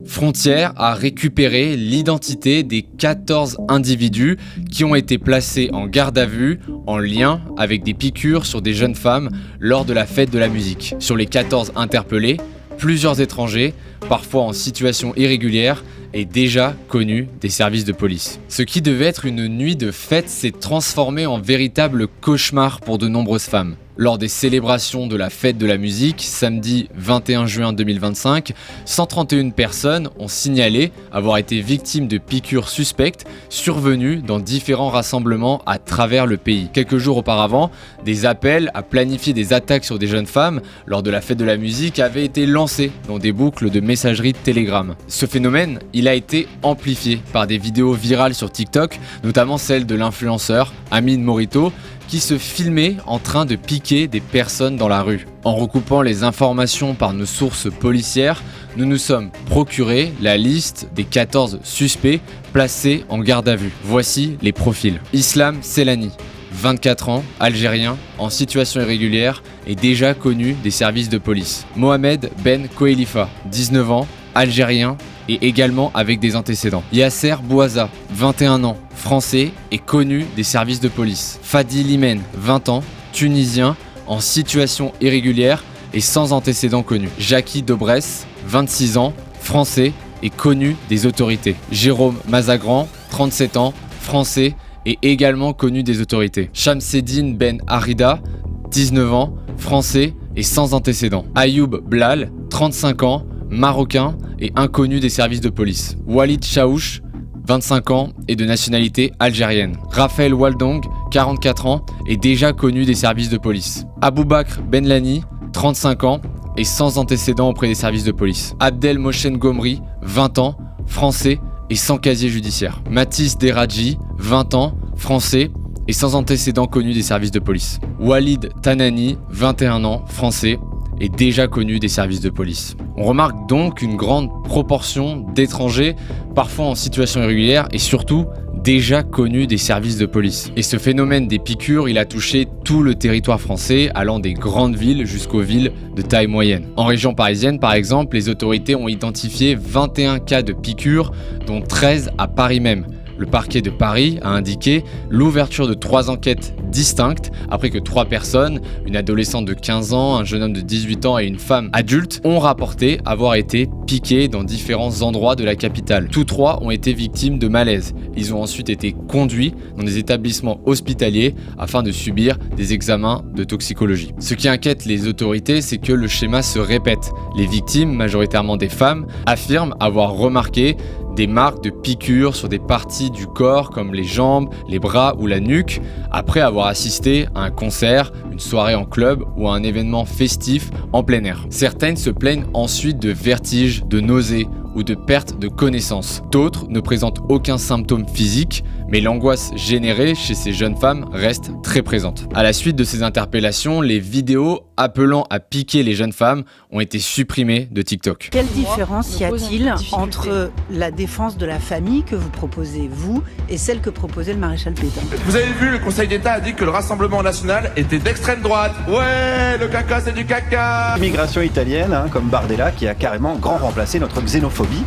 Frontières a récupéré l'identité des 14 individus qui ont été placés en garde à vue en lien avec des piqûres sur des jeunes femmes lors de la fête de la musique. Sur les 14 interpellés, plusieurs étrangers, parfois en situation irrégulière, et déjà connus des services de police. Ce qui devait être une nuit de fête s'est transformé en véritable cauchemar pour de nombreuses femmes. Lors des célébrations de la fête de la musique, samedi 21 juin 2025, 131 personnes ont signalé avoir été victimes de piqûres suspectes survenues dans différents rassemblements à travers le pays. Quelques jours auparavant, des appels à planifier des attaques sur des jeunes femmes lors de la fête de la musique avaient été lancés dans des boucles de messagerie Telegram. Ce phénomène, il a été amplifié par des vidéos virales sur TikTok, notamment celle de l'influenceur Amine Morito, qui se filmait en train de piquer des personnes dans la rue. En recoupant les informations par nos sources policières, nous nous sommes procuré la liste des 14 suspects placés en garde à vue. Voici les profils. Islam Selani, 24 ans, algérien, en situation irrégulière et déjà connu des services de police. Mohamed Ben Kouelifa, 19 ans, algérien, et également avec des antécédents. Yasser Bouaza, 21 ans, français et connu des services de police. Fadi Limen, 20 ans, tunisien, en situation irrégulière et sans antécédents connus. Jackie Dobrès, 26 ans, français et connu des autorités. Jérôme Mazagran, 37 ans, français et également connu des autorités. Shamseddine Ben Harida, 19 ans, français et sans antécédents. Ayoub Blal, 35 ans, marocain et inconnu des services de police. Walid Chaouch, 25 ans et de nationalité algérienne. Raphaël Waldong, 44 ans et déjà connu des services de police. Aboubakr Benlani, 35 ans et sans antécédents auprès des services de police. Abdel Moshen Gomri, 20 ans, français et sans casier judiciaire. Mathis Deradji, 20 ans, français et sans antécédents connus des services de police. Walid Tanani, 21 ans, français et déjà connu des services de police. On remarque donc une grande proportion d'étrangers, parfois en situation irrégulière et surtout déjà connus des services de police. Et ce phénomène des piqûres, il a touché tout le territoire français, allant des grandes villes jusqu'aux villes de taille moyenne. En région parisienne, par exemple, les autorités ont identifié 21 cas de piqûres, dont 13 à Paris même. Le parquet de Paris a indiqué l'ouverture de 3 enquêtes distinctes après que 3 personnes, une adolescente de 15 ans, un jeune homme de 18 ans et une femme adulte, ont rapporté avoir été piqués dans différents endroits de la capitale. Tous 3 ont été victimes de malaise. Ils ont ensuite été conduits dans des établissements hospitaliers afin de subir des examens de toxicologie. Ce qui inquiète les autorités, c'est que le schéma se répète. Les victimes, majoritairement des femmes, affirment avoir remarqué des marques de piqûres sur des parties du corps comme les jambes, les bras ou la nuque après avoir assisté à un concert, une soirée en club ou à un événement festif en plein air. Certaines se plaignent ensuite de vertiges, de nausées ou de perte de connaissance. D'autres ne présentent aucun symptôme physique, mais l'angoisse générée chez ces jeunes femmes reste très présente. À la suite de ces interpellations, les vidéos appelant à piquer les jeunes femmes ont été supprimées de TikTok. Quelle différence y a-t-il entre la défense de la famille que vous proposez, vous, et celle que proposait le maréchal Pétain? Vous avez vu, le Conseil d'État a dit que le Rassemblement national était d'extrême droite. Ouais, le caca c'est du caca. Immigration italienne, comme Bardella, qui a carrément grand remplacé notre xénophobie.